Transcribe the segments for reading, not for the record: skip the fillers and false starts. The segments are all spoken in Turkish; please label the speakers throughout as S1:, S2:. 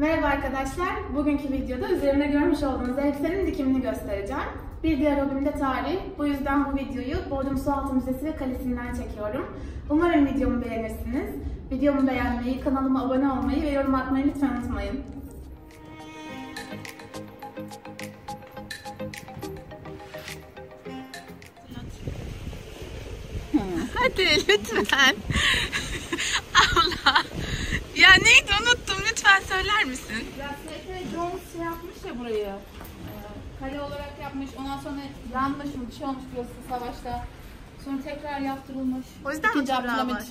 S1: Merhaba arkadaşlar. Bugünkü videoda üzerimde görmüş olduğunuz elbisenin dikimini göstereceğim. Bir diğer hobim de tarih. Bu yüzden bu videoyu Bodrum Sualtı Müzesi ve Kalesi'nden çekiyorum. Umarım videomu beğenirsiniz. Videomu beğenmeyi, kanalıma abone olmayı ve yorum atmayı lütfen unutmayın.
S2: Hadi lütfen. Allah. Ya neydi unuttum, lütfen söyler misin?
S1: Ya S.F. Jones yapmış ya burayı. Kale olarak yapmış. Ondan sonra yanmış mı? Bir şey olmuş burası savaşta. Sonra tekrar yaptırılmış.
S2: O yüzden mi
S1: İkinci
S2: toprağı
S1: Abdülhamit
S2: var?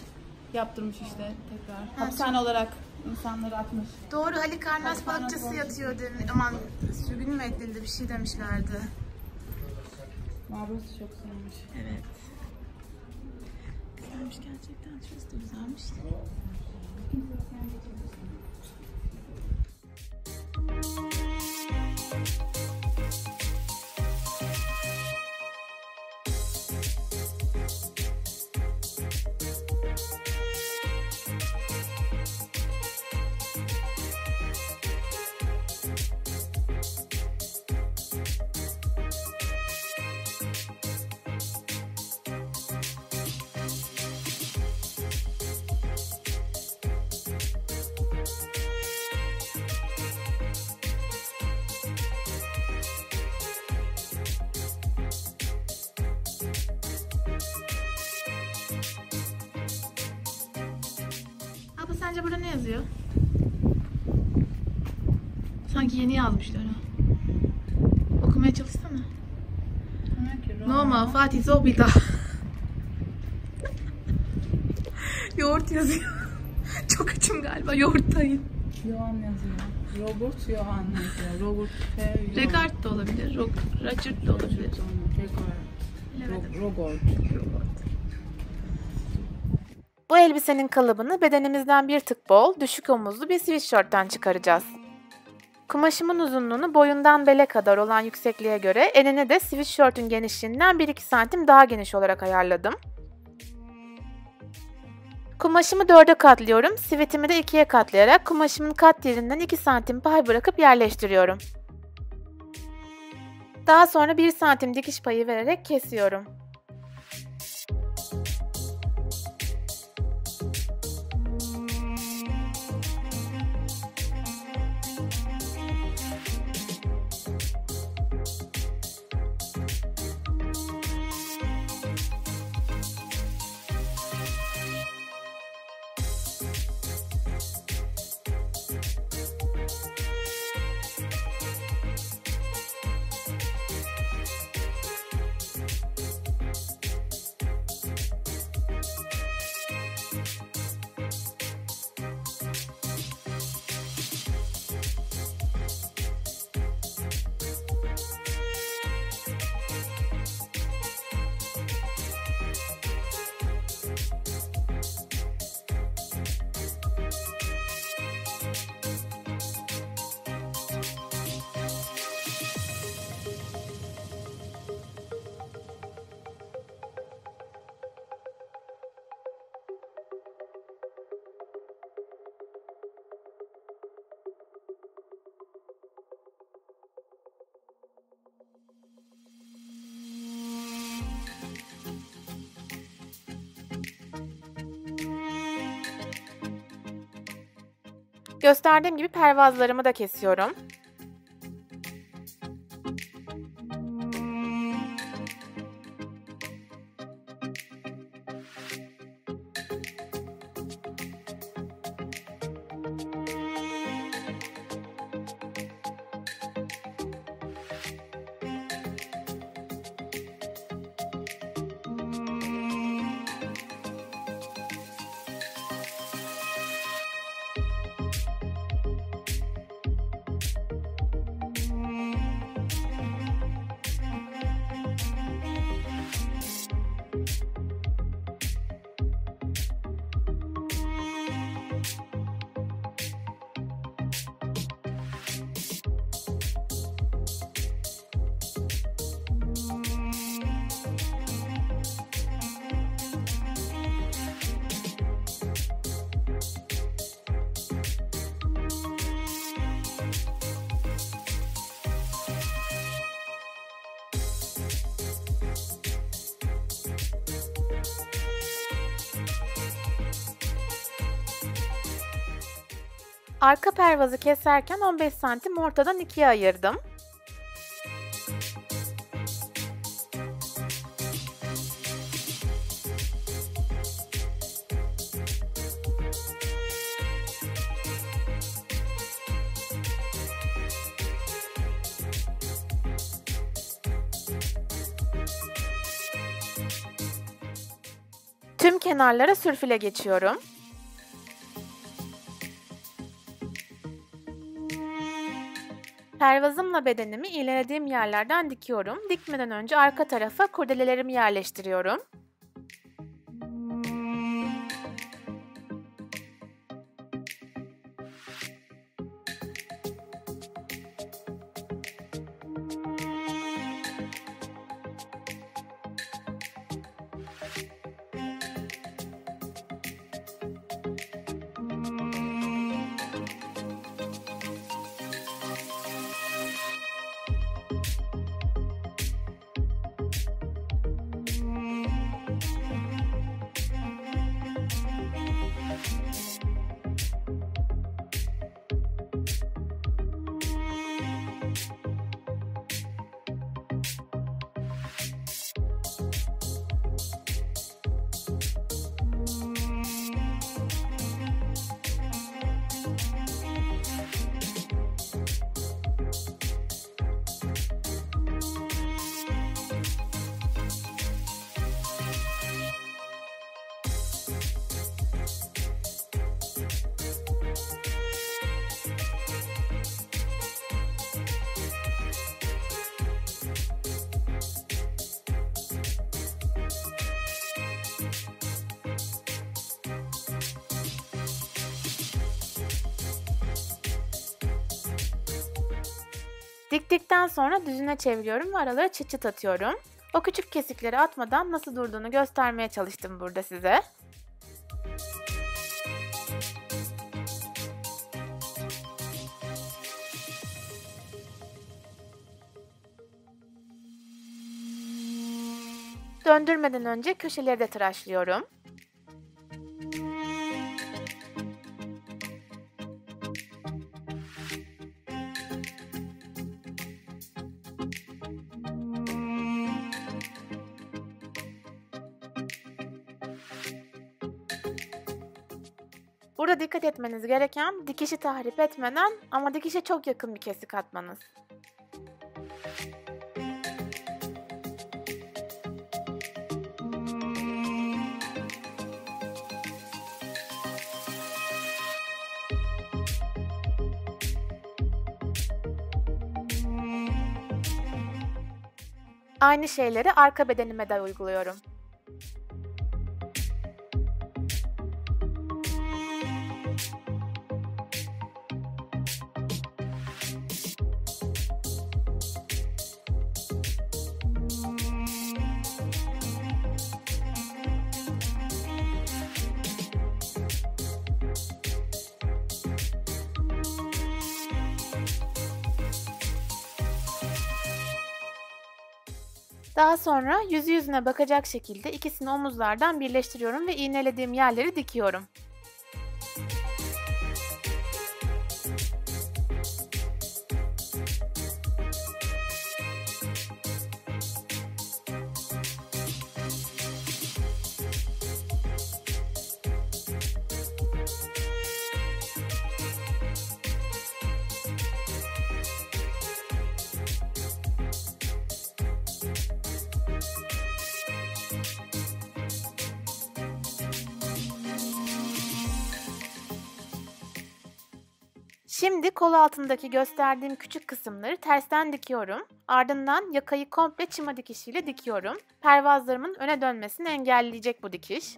S1: yaptırmış işte tekrar. Hapishane olarak insanları atmış.
S2: Doğru, Ali Karnas balıkçısı yatıyor demiş. Aman sürgün mü edildi, bir şey demişlerdi.
S1: Maruz çok sevmiş.
S2: Evet. Güzelmiş gerçekten. Şurası da güzelmiş. Abla sence burada ne yazıyor? Sanki yeni yazmışlar ha. Okumaya çalışsana. Noma Fatih Zobida. Yoğurt yazıyor. Çok açım galiba, yoğurttayım.
S1: Johan yazıyor. Robert Johan yazıyor. Robert F.
S2: Regard da olabilir. Rogert da olabilir.
S1: Robert.
S3: Bu elbisenin kalıbını bedenimizden bir tık bol, düşük omuzlu bir sweatshirt'ten çıkaracağız. Kumaşımın uzunluğunu boyundan bele kadar olan yüksekliğe göre enini de sweatshirt'ün genişliğinden 1-2 santim daha geniş olarak ayarladım. Kumaşımı 4'e katlıyorum, sivitimi de 2'ye katlayarak kumaşımın kat yerinden 2 santim pay bırakıp yerleştiriyorum. Daha sonra 1 santim dikiş payı vererek kesiyorum. Gösterdiğim gibi pervazlarımı da kesiyorum. Arka pervazı keserken 15 santim ortadan ikiye ayırdım. Tüm kenarlara sürfile geçiyorum. Pervazımla bedenimi iğnelediğim yerlerden dikiyorum. Dikmeden önce arka tarafa kurdelelerimi yerleştiriyorum. Diktikten sonra düzüne çeviriyorum ve aralara çıt çıt atıyorum. O küçük kesikleri atmadan nasıl durduğunu göstermeye çalıştım burada size. Döndürmeden önce köşeleri de tıraşlıyorum. Burada dikkat etmeniz gereken dikişi tahrip etmeden ama dikişe çok yakın bir kesik atmanız. Aynı şeyleri arka bedenime de uyguluyorum. Daha sonra yüzü yüzüne bakacak şekilde ikisini omuzlardan birleştiriyorum ve iğnelediğim yerleri dikiyorum. Şimdi kol altındaki gösterdiğim küçük kısımları tersten dikiyorum. Ardından yakayı komple çıma dikişiyle dikiyorum. Pervazlarımın öne dönmesini engelleyecek bu dikiş.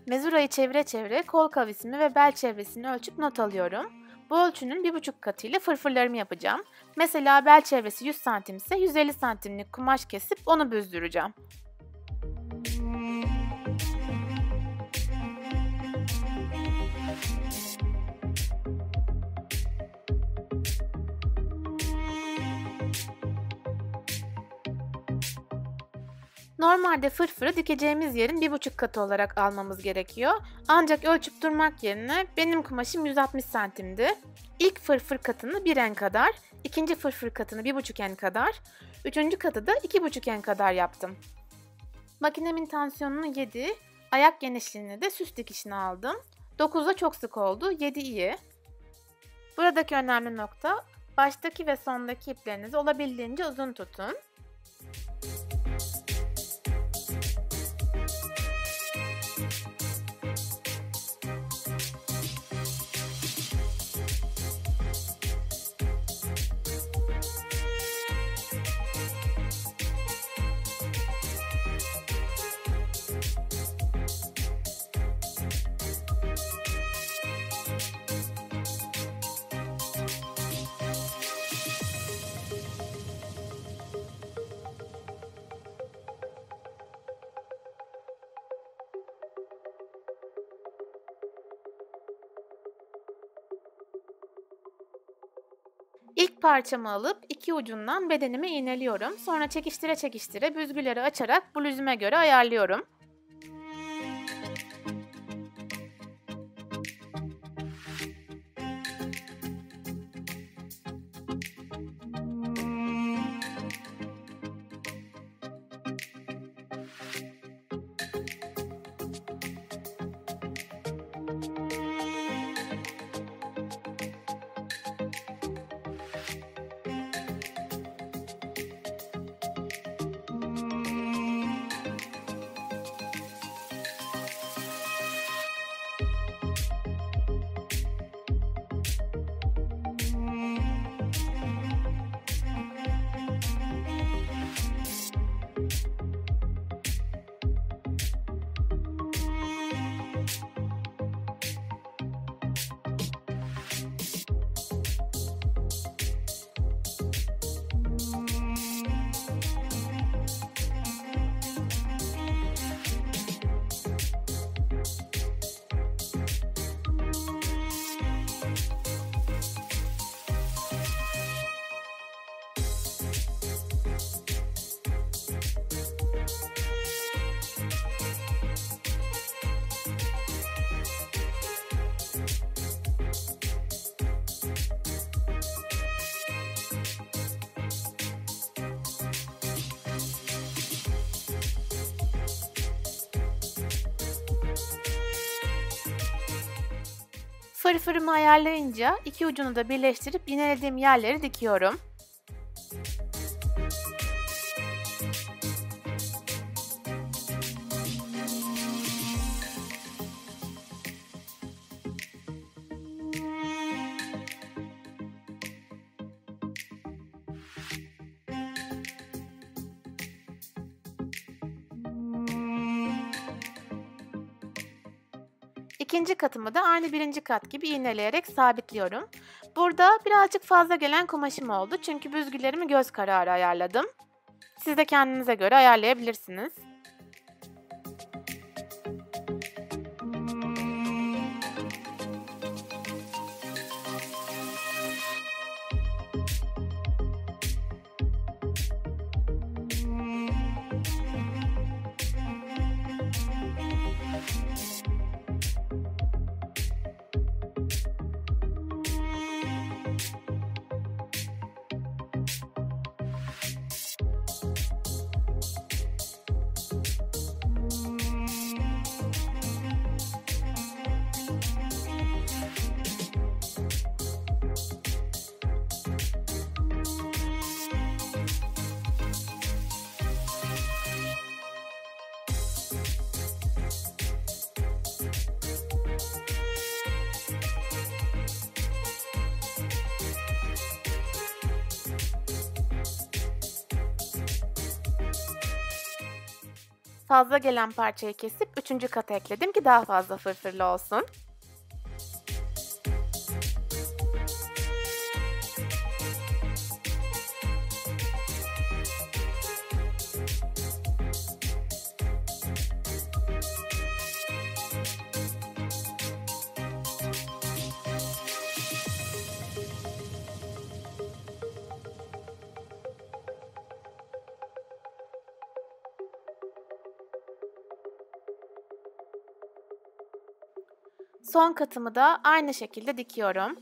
S3: Mezurayı çevire çevire kol kavisimi ve bel çevresini ölçüp not alıyorum. Bu ölçünün 1,5 katıyla fırfırlarımı yapacağım. Mesela bel çevresi 100 cm ise 150 santimlik kumaş kesip onu büzdüreceğim. Normalde fırfırı dikeceğimiz yerin 1,5 katı olarak almamız gerekiyor. Ancak ölçüp durmak yerine benim kumaşım 160 santimdi. İlk fırfır katını 1 en kadar, ikinci fırfır katını 1,5 en kadar, üçüncü katı da 2,5 en kadar yaptım. Makinemin tansiyonunu 7, ayak genişliğini de süs dikişine aldım. 9'da çok sık oldu, 7 iyi. Buradaki önemli nokta, baştaki ve sondaki iplerinizi olabildiğince uzun tutun. İlk parçamı alıp iki ucundan bedenimi iğneliyorum. Sonra çekiştire çekiştire büzgüleri açarak bluzuma göre ayarlıyorum. Fırfırımı ayarlayınca iki ucunu da birleştirip iğnelediğim yerleri dikiyorum. İkinci katımı da aynı birinci kat gibi iğneleyerek sabitliyorum. Burada birazcık fazla gelen kumaşım oldu çünkü büzgülerimi göz kararı ayarladım. Siz de kendinize göre ayarlayabilirsiniz. Fazla gelen parçayı kesip üçüncü kata ekledim ki daha fazla fırfırlı olsun. Son katımı da aynı şekilde dikiyorum.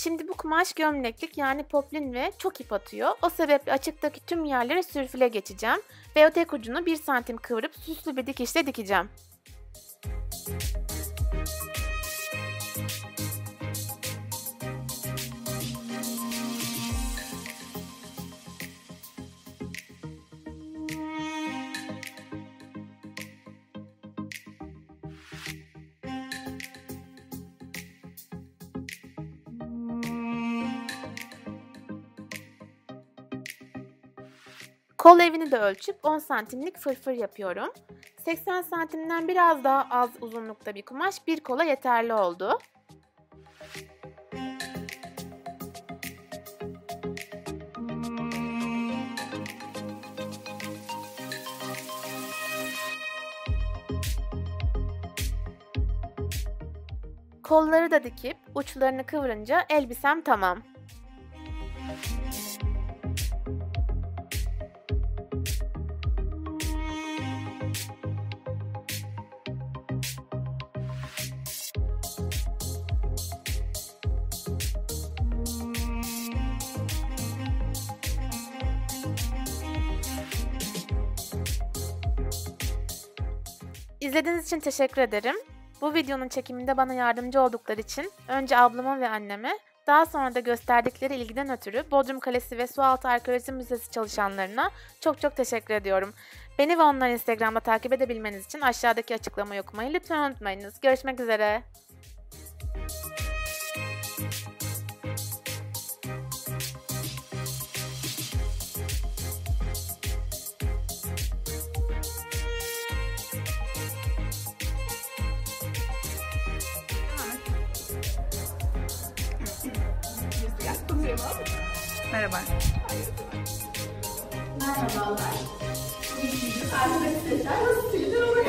S3: Şimdi bu kumaş gömleklik yani poplin ve çok ip atıyor. O sebeple açıktaki tüm yerlere sürfüle geçeceğim ve o tek ucunu 1 santim kıvırıp süslü bir dikişle dikeceğim. Kol evini de ölçüp 10 santimlik fırfır yapıyorum. 80 santimden biraz daha az uzunlukta bir kumaş bir kola yeterli oldu. Kolları da dikip uçlarını kıvırınca elbisem tamam. İzlediğiniz için teşekkür ederim. Bu videonun çekiminde bana yardımcı oldukları için önce ablama ve anneme, daha sonra da gösterdikleri ilgiden ötürü Bodrum Kalesi ve Sualtı Arkeoloji Müzesi çalışanlarına çok teşekkür ediyorum. Beni ve onları Instagram'da takip edebilmeniz için aşağıdaki açıklamayı okumayı lütfen unutmayınız. Görüşmek üzere.
S2: Merhaba.
S1: Merhabalar. Arkadaşlar nasıl